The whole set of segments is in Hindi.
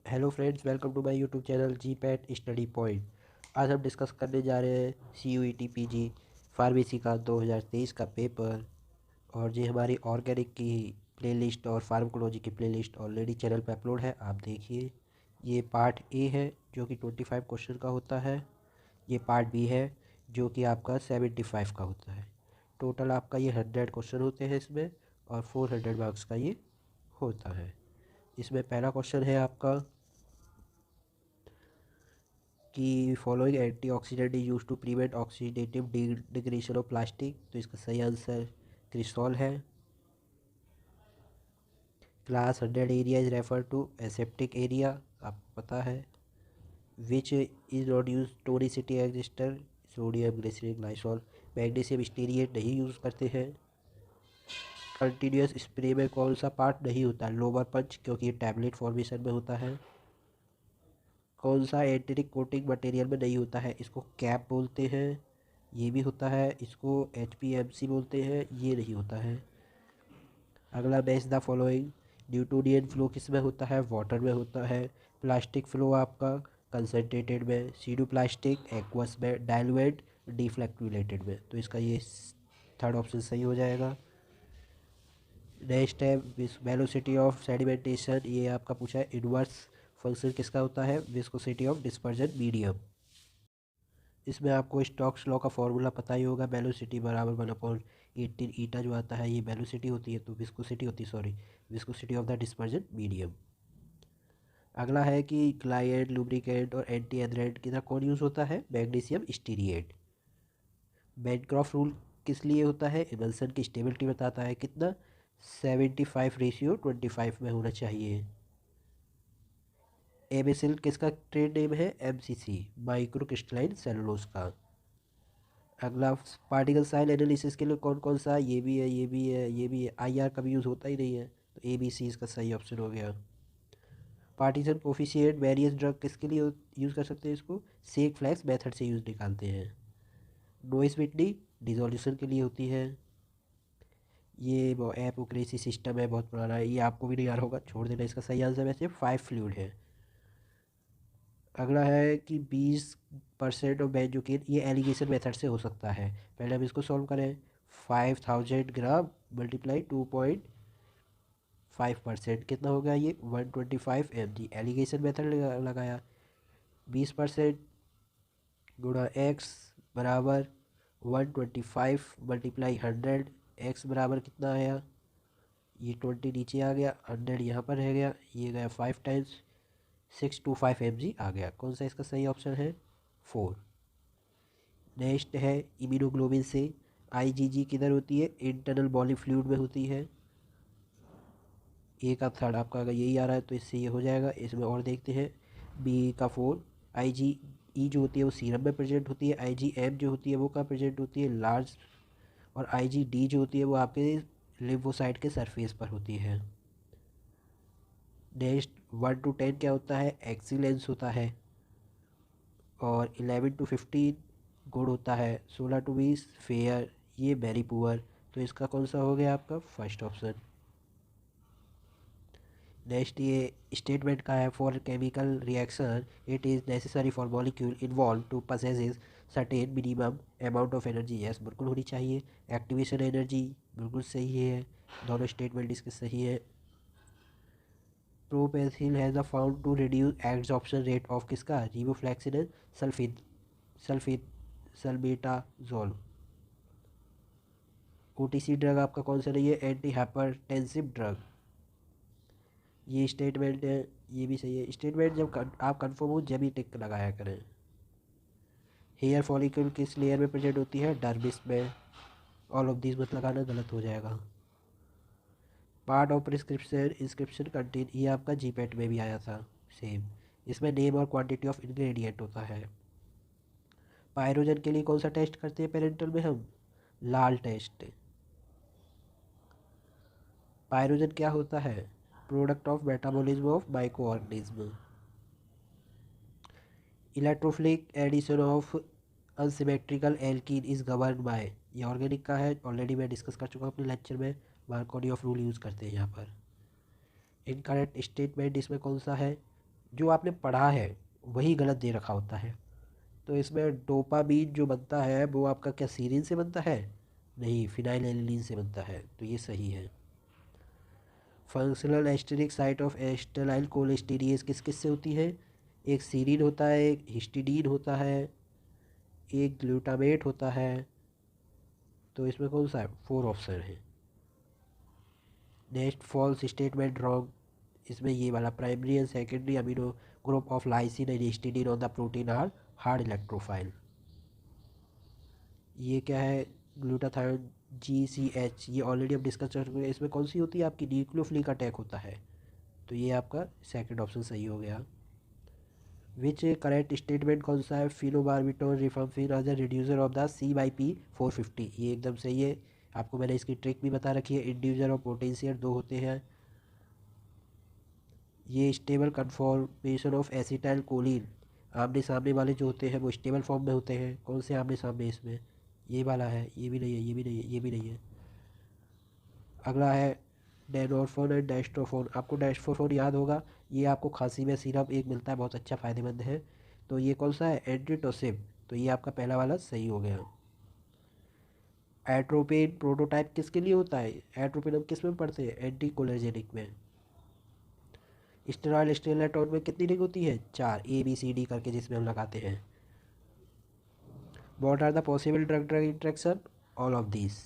Hello friends, welcome to my YouTube channel G PAT study point. आज हम डिस्कस करने जा रहे हैं CUET PG फार्मेसी का 2023 का पेपर। और ये हमारी ऑर्गेनिक की प्लेलिस्ट और फार्माकोलॉजी की प्लेलिस्ट ऑलरेडी चैनल पर अपलोड है, आप देखिए। ये पार्ट ए है जो कि 25 क्वेश्चन का होता है। ये पार्ट बी है जो कि आपका 75 का होता है। टोटल आपका ये 100 क्वेश्चन होते हैं इसमें, और 400 मार्क्स का ये होता है। इसमें पहला क्वेश्चन है आपका कि following antioxidant is use to prevent oxidative degradation of plastic. तो इसका सही आंसर क्रिस्टॉल है। Class 100 area is refer to aseptic area, आपको पता है। Which is not use tonicity adjuster, sodium glycerine glycerol. Magnesium stearate नहीं यूज़ करते हैं। कंटिन्यूस स्प्रे में कौन सा पार्ट नहीं होता, लोअर पंच, क्योंकि ये टैबलेट फॉर्मेशन में होता है। कौन सा एंटीरिक कोटिंग मटेरियल में नहीं होता है, इसको कैप बोलते हैं। ये भी होता है, इसको HPMC बोलते हैं, ये नहीं होता है। अगला match the following. Newtonian flow किस में होता है, वाटर में होता है। प्लास्टिक फ्लो आपका कंसनट्रेटेड में, सीडो प्लास्टिक एक्वस में, डाइल्यूएंट डिफ्लेक्टुलेटेड में। तो इसका ये थर्ड ऑप्शन सही हो जाएगा। नेक्स्ट है वेलोसिटी ऑफ सेडिमेंटेशन, ये आपका पूछा है। इनवर्स फंक्शन किसका होता है, विस्कोसिटी ऑफ डिस्पर्जन मीडियम। इसमें आपको स्टोक्स लॉ का फॉर्मूला पता ही होगा, वेलोसिटी बराबर 1/18 ईटा जो आता है, ये वेलोसिटी होती है, तो विस्कोसिटी होती है, sorry, viscosity of the dispersion medium. अगला है कि ग्लाइड लुब्रिकेंट और एंटी एथरेंट की तरह कौन यूज़ होता है, मैग्नीशियम स्टीरिएट। बैनक्रॉफ्ट रूल किस लिए होता है, इमल्सन की स्टेबिलिटी बताता है, कितना 75:25 में होना चाहिए। एबेसिल किसका ट्रेड नेम है, MCC, माइक्रो क्रिस्टलाइन सेलुलोज का। अगला पार्टिकल साइज एनालिसिस के लिए कौन कौन सा, ये भी है, ये भी है, ये भी है। IR कभी यूज़ होता ही नहीं है, तो ABC इसका सही ऑप्शन हो गया। पार्टीशन कोफिशिएंट वेरियस ड्रग किसके लिए यूज़ कर सकते हैं, इसको सेक फ्लैक्स मेथड से यूज़ निकालते हैं। नोइस विटनी डिसोल्यूशन के लिए होती है। ये एपोक्रेसी सिस्टम है, बहुत पुराना है, ये आपको भी नहीं आ रहा होगा, छोड़ देना। इसका सही आंसर वैसे 5 फ्लूइड है। अगला है कि 20% ऑफ बेंजोकेन, ये एलिगेशन मेथड से हो सकता है। पहले हम इसको सॉल्व करें। 5000 ग्राम मल्टीप्लाई 2.5%, कितना हो गया ये 125 mg। एलिगेशन मेथड लगाया। 20% गुणा x बराबर 125 मल्टीप्लाई 100। x बराबर कितना आया, ये 20 नीचे आ गया, 100 यहाँ पर रह गया, ये गया 5 टाइम्स, 625 mg आ गया। कौन सा इसका सही ऑप्शन है, 4। नेक्स्ट है इम्यूनोग्लोबिन से IgG किधर होती है, इंटरनल बॉडी फ्लूइड में होती है। ए का थर्ड आपका अगर यही आ रहा है तो इससे ये हो जाएगा। इसमें और देखते हैं, बी का 4। IgE जो होती है वो सीरम में प्रेजेंट होती है। IgM जो होती है वो कहाँ प्रेजेंट होती है, लार्ज। और IgD जो होती है वो आपके लिम्फोसाइट के सरफेस पर होती है। नेक्स्ट 1 to 10 क्या होता है, एक्सीलेंस होता है। और 11 to 15 गुड होता है। 16 to 20 फेयर, ये वेरी पुअर। तो इसका कौन सा हो गया आपका फर्स्ट ऑप्शन। नेक्स्ट ये स्टेटमेंट का है, for chemical reaction it is necessary for molecule involve to possesses certain minimum amount of energy. Yes, बिल्कुल होनी चाहिए। एक्टिवेशन एनर्जी बिल्कुल सही है, दोनों स्टेटमेंट इसके सही है। प्रोपेंसिल has a found to reduce absorption rate of किसका, रिबोफ्लेक्सिन सल्फिन सल्फिन सल्बेटाजोल। OTC ड्रग आपका कौन सा नहीं है, एंटी हाइपरटेंसिव ड्रग। ये स्टेटमेंट है, ये भी सही है। स्टेटमेंट जब आप कंफर्म हो जब ही टिक लगाया करें। हेयर फॉलिकल किस लेयर में प्रेजेंट होती है, डर्मिस में। ऑल ऑफ दिस मत लगाना, गलत हो जाएगा। Part of prescription inscription contain, ये आपका GPAT में भी आया था सेम। इसमें नेम और क्वांटिटी ऑफ इंग्रेडिएंट होता है। पायरोजन के लिए कौन सा टेस्ट करते हैं पेरेंटल में हम, लाल टेस्ट। पायरोजन क्या होता है, product of metabolism of micro organism. Electrophilic addition of unsymmetrical alkene is govern by, ये ऑर्गेनिक का है, ऑलरेडी मैं डिस्कस कर चुका हूँ अपने लेक्चर में। मार्कोनी ऑफ रूल यूज़ करते हैं यहाँ पर। इनकरेक्ट स्टेटमेंट इसमें कौन सा है, जो आपने पढ़ा है वही गलत दे रखा होता है। तो इसमें डोपामीन जो बनता है वो आपका क्या सीरीन से बनता है? नहीं, फिनाइलएलानिन से बनता है, तो ये सही है। Functional asterisk site of sterile कोलेस्टेरिएज किस किस से होती है? एक सीरीन होता है, एक हिस्टिडीन होता है, एक ग्लूटामेट होता है। तो इसमें कौन सा है? 4 ऑप्शन है। Next false statement wrong. इसमें ये वाला primary and secondary amino group of lysine and histidine on the protein are hard electrophile. ये क्या है? ग्लूटाथायोन GCH, ये ऑलरेडी हम डिस्कस कर चुके हैं। इसमें कौन सी होती है आपकी? न्यूक्लियोफिलिक अटैक होता है, तो ये आपका सेकंड ऑप्शन सही हो गया। विच करेक्ट स्टेटमेंट कौन सा है? Phenobarbital rifampin as a reducer of the CYP450, ये एकदम सही है। आपको मैंने इसकी ट्रिक भी बता रखी है। इंड्यूसर और पोटेंशियल दो होते हैं। ये stable conformation of acetyl choline, आमने सामने वाले जो होते हैं वो स्टेबल फॉर्म में होते हैं। कौन से आमने सामने? इसमें ये वाला है, ये भी नहीं है, ये भी नहीं है, ये भी नहीं है। अगला है डेनोरफोन एंड डेस्ट्रोफोन। आपको डेस्ट्रोफोन याद होगा, ये आपको खांसी में सिरप एक मिलता है, बहुत अच्छा फ़ायदेमंद है। तो ये कौन सा है? एंटीटोसिब, तो ये आपका पहला वाला सही हो गया। एट्रोपिन प्रोटोटाइप किसके लिए होता है? एट्रोपिन हम किस में पढ़ते हैं? एंटी कोलेर्जेनिक में। स्टेरॉयड स्टेलेटोन में कितनी रिंग होती है? 4, ABCD करके जिसमें हम लगाते हैं। What are the possible drug drug interaction? All of this.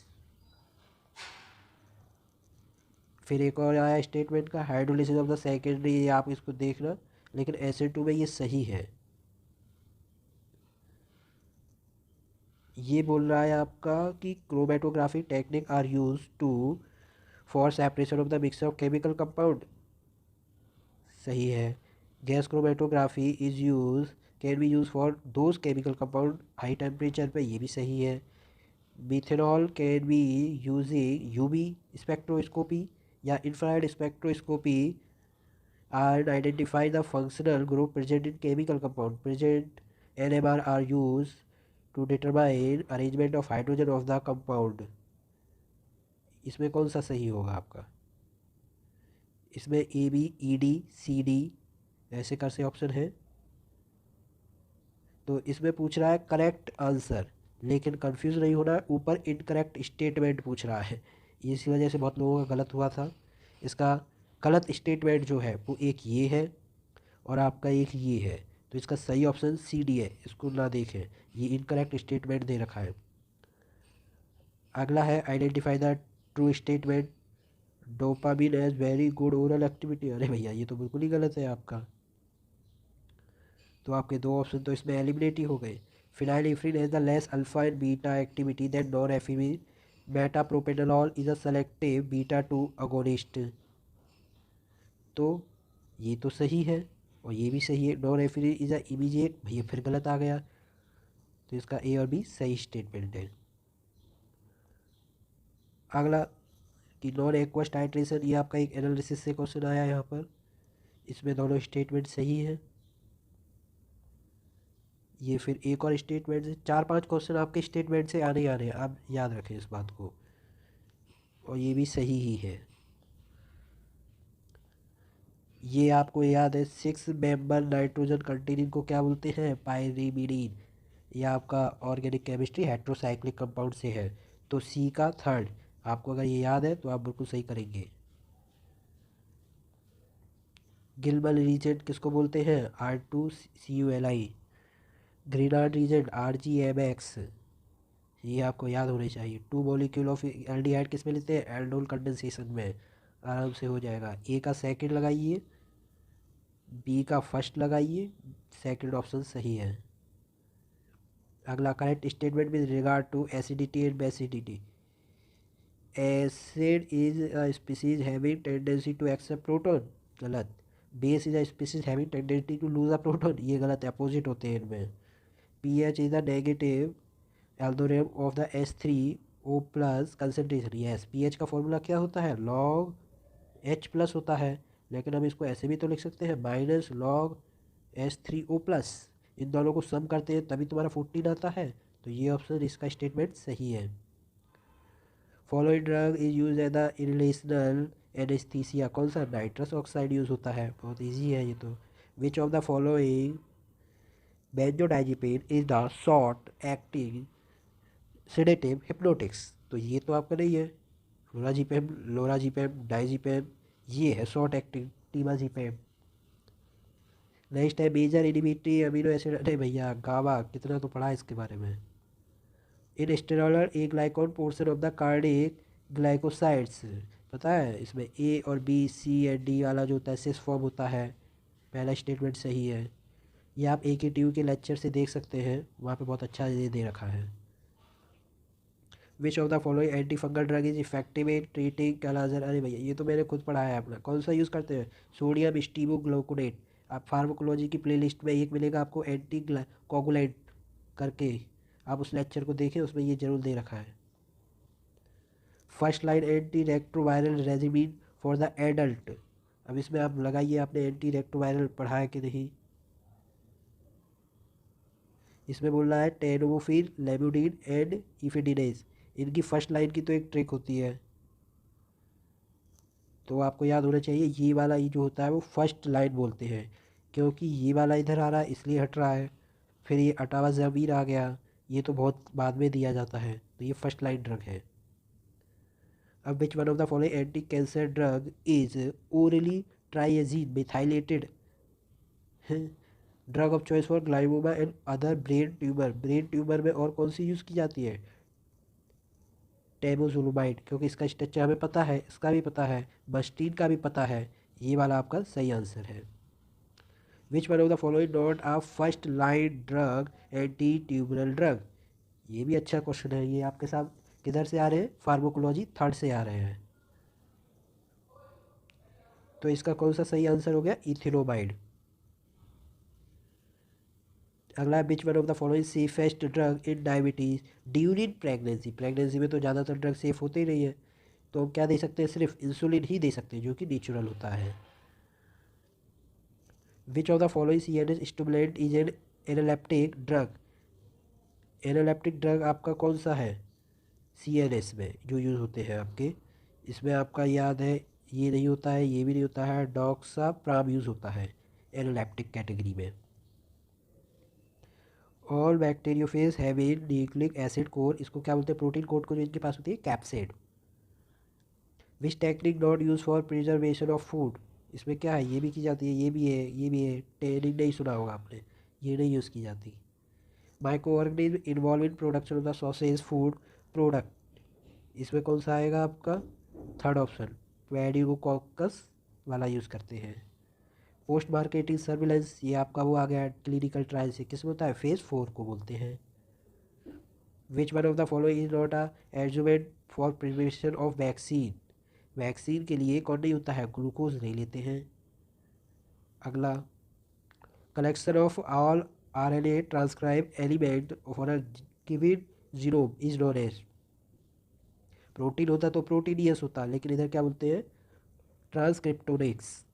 फिर एक और आया स्टेटमेंट का, हाइड्रोलिसिस ऑफ द सेकेंडरी, ये आप इसको देखना, लेकिन SN2 में ये सही है। ये बोल रहा है आपका कि chromatography technique are use to for separation of the mixture of chemical compound, सही है। Gas chromatography is use can be use for those chemical compound high temperature पे, ये भी सही है। Methanol can be using UV spectroscopy या infrared spectroscopy and identify the functional group present in chemical compound. Present NMR are used to determine arrangement of hydrogen of the compound. इसमें कौन सा सही होगा आपका? इसमें ABEDCD ऐसे कर से ऑप्शन है। तो इसमें पूछ रहा है करेक्ट आंसर, लेकिन कंफ्यूज नहीं होना, ऊपर इनकरेक्ट स्टेटमेंट पूछ रहा है। इसी वजह से बहुत लोगों का गलत हुआ था। इसका गलत स्टेटमेंट जो है वो एक ये है और आपका एक ये है, तो इसका सही ऑप्शन CD है, इसको ना देखें, ये इनकरेक्ट स्टेटमेंट दे रखा है। अगला है identify the true statement, dopamine as very good oral activity. अरे भैया ये तो बिल्कुल ही गलत है आपका, तो आपके दो ऑप्शन तो इसमें एलिमिनेट ही हो गए। Phenylephrine has the less alpha and beta activity than norepinephrine, metaproterenol is a selective beta 2 agonist, तो ये तो सही है और ये भी सही है। नॉरएफिनिन इज अ इमीडिएट, भैया फिर गलत आ गया, तो इसका A और B सही स्टेटमेंट है। अगला कि नॉन एक्वस टाइट्रेशन, ये आपका एक एनालिसिस से क्वेश्चन आया यहाँ पर, इसमें दोनों स्टेटमेंट सही है। ये फिर एक और स्टेटमेंट से 4-5 क्वेश्चन आपके स्टेटमेंट से आने ही आने हैं, आप याद रखें इस बात को, और ये भी सही ही है। ये आपको याद है 6 मेंबर नाइट्रोजन कंटेनिंग को क्या बोलते हैं? पायरीमिडीन। ये आपका ऑर्गेनिक केमिस्ट्री हेट्रोसाइक्लिक कंपाउंड से है, तो C का थर्ड, आपको अगर ये याद है तो आप बिल्कुल सही करेंगे। गिलमन रीजेंट किसको बोलते हैं? R2CuLi। ग्रीनार्ड रीजेंट RgMx, ये आपको याद होने चाहिए। 2 मॉलिक्यूल ऑफ एल्डिहाइड किस में लेते हैं? एल्डोल कंडेंसेशन में, आराम से हो जाएगा। A का सेकंड लगाइए, B का फर्स्ट लगाइए, सेकंड ऑप्शन सही है। अगला correct statement with regard to acidity and basicity, acid is a species having tendency to accept proton, गलत। Base is a species having tendency to lose a proton, ये गलत है, अपोजिट होते हैं इनमें। pH is the negative logarithm of the H3O plus concentration, yes. pH का फॉर्मूला क्या होता है? log H प्लस होता है, लेकिन हम इसको ऐसे भी तो लिख सकते हैं माइनस log H3O प्लस, इन दोनों को सम करते हैं तभी तुम्हारा 14 आता है, तो ये ऑप्शन इसका स्टेटमेंट सही है। Following drug is use as the inhalational anaesthesia, कौन सा? नाइट्रस ऑक्साइड यूज़ होता है, बहुत इजी है ये तो। विच of the following benzodiazepine is the short acting sedative hypnotics. तो ये तो आपका नहीं है। लोराजिपेम, लोराजिपेम, डाइजिपेम, ये है शॉर्ट एक्टिंग टीमाजिपेम। नेक्स्ट है मेजर इनिबिटरी अमीनो एसिड। अरे भैया गावा कितना तो पढ़ा है इसके बारे में। In steroidal aglycone portion of the cardiac glycosides. पता है इसमें ए और बी सी एंड डी वाला जो होता है सिस फॉर्म होता है। पहला स्टेटमेंट सही है। ये आप ए के टी के लेक्चर से देख सकते हैं, वहाँ पे बहुत अच्छा ये दे रखा है। Which of the following anti fungal drug is effective in treating kala-azar. अरे भैया ये तो मैंने खुद पढ़ा है अपना। कौन सा यूज़ करते हैं? सोडियम स्टीबोग्लूकोनेट। आप फार्माकोलॉजी की प्लेलिस्ट में एक मिलेगा आपको एंटी कोगुलेंट करके, आप उस लेक्चर को देखें, उसमें ये जरूर दे रखा है। First line anti retroviral regimen for the adult. अब इसमें आप लगाइए, आपने एंटी रेट्रोवायरल पढ़ा है कि नहीं। इसमें बोल रहा है टेनोफिल, लेम्यूडिन एंड इफिडिनेस। इनकी फर्स्ट लाइन की तो एक ट्रिक होती है, तो आपको याद होना चाहिए ये वाला ये जो होता है वो फर्स्ट लाइन बोलते हैं, क्योंकि ये वाला इधर आ रहा है इसलिए हट रहा है। फिर ये अटावा ज़मीर आ गया, ये तो बहुत बाद में दिया जाता है, तो ये फर्स्ट लाइन ड्रग है। अब which one of the following anti cancer drug is orally triazine methylated drug of choice for glioma and other brain tumour. Brain tumour में और कौन सी यूज़ की जाती है? टेमोजुलमाइड, क्योंकि इसका स्ट्रक्चर हमें पता है, इसका भी पता है, बस्टीन का भी पता है। ये वाला आपका सही आंसर है। Which one of the following not a first line drug anti tubercular drug. ये भी अच्छा क्वेश्चन है। ये आपके साथ किधर से आ रहे हैं? फार्माकोलॉजी थर्ड से आ रहे हैं। तो इसका कौन सा सही आंसर हो गया? इथिनोमाइड। अगला बिच one of the following safest drug in diabetes during pregnancy. Pregnancy में तो ज़्यादातर ड्रग सेफ होते ही नहीं है, तो हम क्या दे सकते हैं? सिर्फ इंसुलिन ही दे सकते हैं जो कि नेचुरल होता है। Which of the following CNS stimulant is an analeptic drug. Analeptic drug आपका कौन सा है CNS में जो यूज़ होते हैं आपके? इसमें आपका याद है ये नहीं होता है, ये भी नहीं होता है, डॉक्सा प्राम यूज़ होता है एनालेप्टिक कैटेगरी में। All bacteriophage have a nucleic acid core. इसको क्या बोलते हैं? प्रोटीन कोड को जो इनके पास होती है capsid. Which technique not use for preservation of food. इसमें क्या है? ये भी की जाती है, ये भी है, ये भी है। टेनिंग नहीं सुना होगा आपने, ये नहीं यूज़ की जाती। Micro organism involve in production of the sausage food product. इसमें कौन सा आएगा आपका? थर्ड ऑप्शन, वेडिगोकॉकस वाला यूज़ करते हैं। पोस्ट मार्केटिंग सर्विलेंस, ये आपका वो आ गया क्लिनिकल ट्रायल से, किस में होता है? फेज़ 4 को बोलते हैं। विच one of the following is not a adjuvant for preparation of vaccine. Vaccine के लिए कौन नहीं होता है? ग्लूकोज नहीं लेते हैं। अगला, collection of all RNA transcribed element for a given genome is known as. Protein होता तो प्रोटीनियस होता, लेकिन इधर क्या बोलते हैं? Transcriptomics.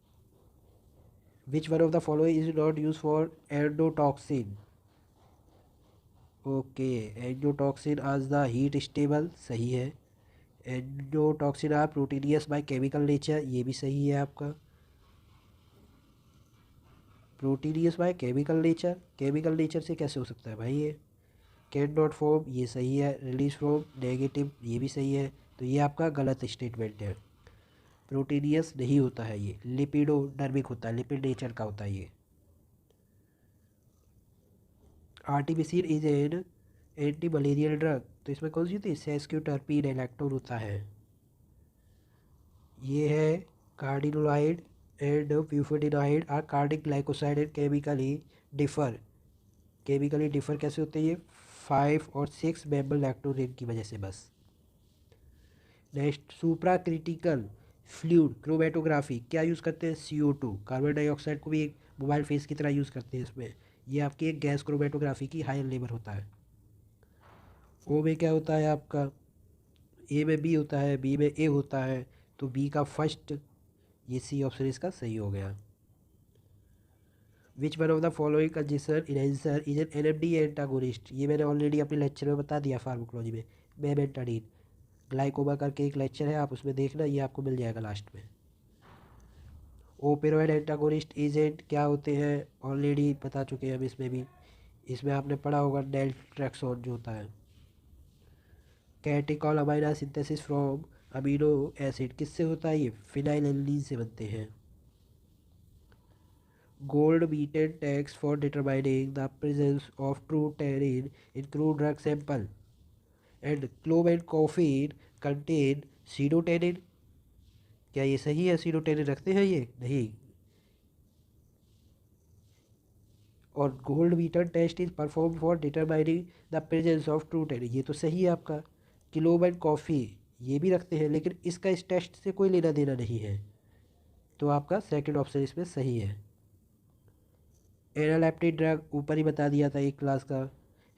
Which one of the following is not use for endotoxin. Okay, endotoxin आज द हीट स्टेबल, सही है। Endotoxin are proteinaceous by chemical nature, ये भी सही है आपका। Proteinaceous by chemical nature, chemical nature से कैसे हो सकता है भाई? ये कैन नॉट फॉर्म, ये सही है। रिलीज फ्रॉम नेगेटिव, ये भी सही है। तो ये आपका गलत स्टेटमेंट है। प्रोटीनियस नहीं होता है, ये लिपिडोडर्मिक होता है, लिपिड नेचर का होता है ये। Artemisinin is an anti malarial drug. तो इसमें कौन सी होती है? सेस्क्यूटर्पिन एलेक्ट्रोन होता है। ये है cardenolide and bufadienolide are cardiac glycoside and differ chemically differ कैसे होते हैं? ये 5 और 6 मेंबर लैक्टोरेन की वजह से बस। नेक्स्ट, सुप्रा क्रिटिकल फ्लूइड क्रोमेटोग्राफी क्या यूज़ करते हैं? CO2, कार्बन डाइऑक्साइड को भी एक मोबाइल फेस की तरह यूज़ करते हैं इसमें। ये आपकी एक गैस क्रोमेटोग्राफी की हायर लेवल होता है। ओ में क्या होता है आपका? ए में बी होता है, बी में ए होता है, तो बी का फर्स्ट, ये सी ऑप्शन इसका सही हो गया। विच one of the following congestion enhancer is an NMDA antagonist. ये मैंने ऑलरेडी अपने लेक्चर में बता दिया फार्माकोलॉजी में, मेमेंटाडीन। ग्लाइकोमा करके एक लेक्चर है, आप उसमें देखना, ये आपको मिल जाएगा लास्ट में। ओपेरॉइड एंटागोनिस्ट एजेंट क्या होते हैं ऑलरेडी बता चुके हैं हम इसमें भी, इसमें आपने पढ़ा होगा नैल्ट्रेक्सोन जो होता है। Catecholamine synthesis from amino acid किससे होता है, ये फिनाइलएलनीन से बनते हैं। गोल्ड बीटन टेक्स for determining the presence of true tannin in crude drug sample and clove and caffeine content serotonin. क्या ये सही है, सीरोटेनिन रखते हैं ये नहीं। और gold beaten test is perform for determining the presence of true tannin, ये तो सही है आपका। क्लोव एंड कॉफ़ी ये भी रखते हैं, लेकिन इसका इस टेस्ट से कोई लेना देना नहीं है, तो आपका सेकंड ऑप्शन इसमें सही है। एनालेप्टिन ड्रग ऊपर ही बता दिया था एक क्लास का।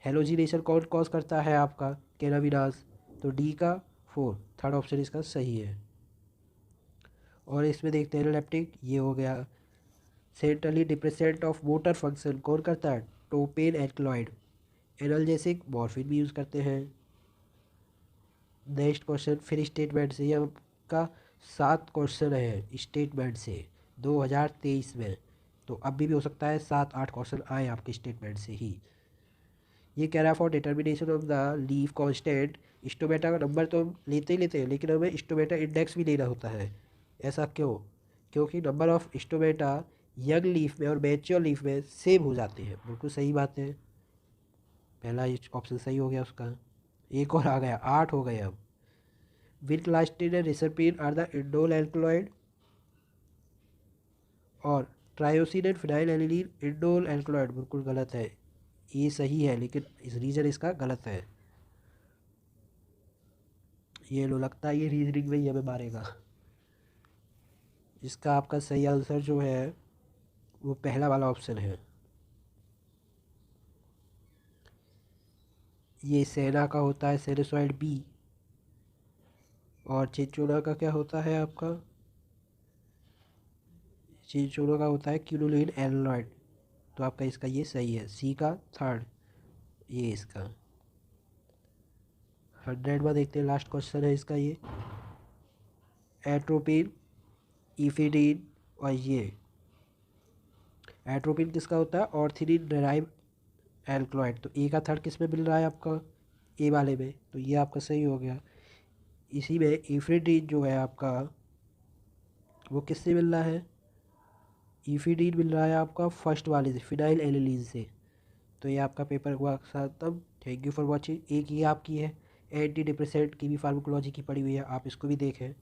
हेलोजिनेशन कौन कॉज करता है आपका, कैनाबिनास, तो डी का 4, थर्ड ऑप्शन इसका सही है। और इसमें देखते हैं एनालेप्टिक, ये हो गया। Centrally depressant of motor function कौन करता है, टोपेन एल्कलॉइड। एनाल्जेसिक मॉर्फिन भी यूज़ करते हैं। नेक्स्ट क्वेश्चन फिर स्टेटमेंट से, ये आपका 7 क्वेश्चन है स्टेटमेंट से 2023 में, तो अभी भी हो सकता है 7-8 क्वेश्चन आए आपके स्टेटमेंट से ही। ये कह रहा है for determination of the leaf constant, stomata का नंबर तो हम लेते ही लेते हैं, लेकिन हमें स्टोमेटा इंडेक्स भी लेना होता है। ऐसा क्यों, क्योंकि number of stomata young leaf में और मैच्योर लीफ में सेम हो जाते हैं। बिल्कुल सही बात है, पहला ऑप्शन सही हो गया उसका। एक और आ गया, 8 हो गए अब। Vinblastine and reserpine are the indole alkaloid, और tyrosine and phenylalanine indole alkaloid, बिल्कुल गलत है। ये सही है लेकिन इस रीजन इसका गलत है। ये लो, लगता है ये रीजनिंग में ही हमें मारेगा। इसका आपका सही आंसर जो है वो पहला वाला ऑप्शन है। ये सेना का होता है सेरेसॉइड बी, और चिंचोना का क्या होता है आपका, चिंचोना का होता है क्यूनोलिन एल्लॉइड। तो आपका इसका ये सही है, सी का थर्ड, ये इसका 100 में देखते हैं। लास्ट क्वेश्चन है इसका ये, एट्रोपिन, इफिडीन, और ये एट्रोपिन किसका होता है, ऑर्थिनिन डेराइव एल्कलॉइड। तो ए का थर्ड किस में मिल रहा है आपका, ए वाले में, तो ये आपका सही हो गया। इसी में इफिडीन जो है आपका वो किससे मिल रहा है, इफिडीन मिल रहा है आपका फर्स्ट वाले से, फिनाइल एलिलीन से। तो ये आपका पेपर हुआ खत्म। Thank you for watching. एक ये आपकी है एंटी डिप्रेसेंट की भी फार्माकोलॉजी की पड़ी हुई है, आप इसको भी देखें।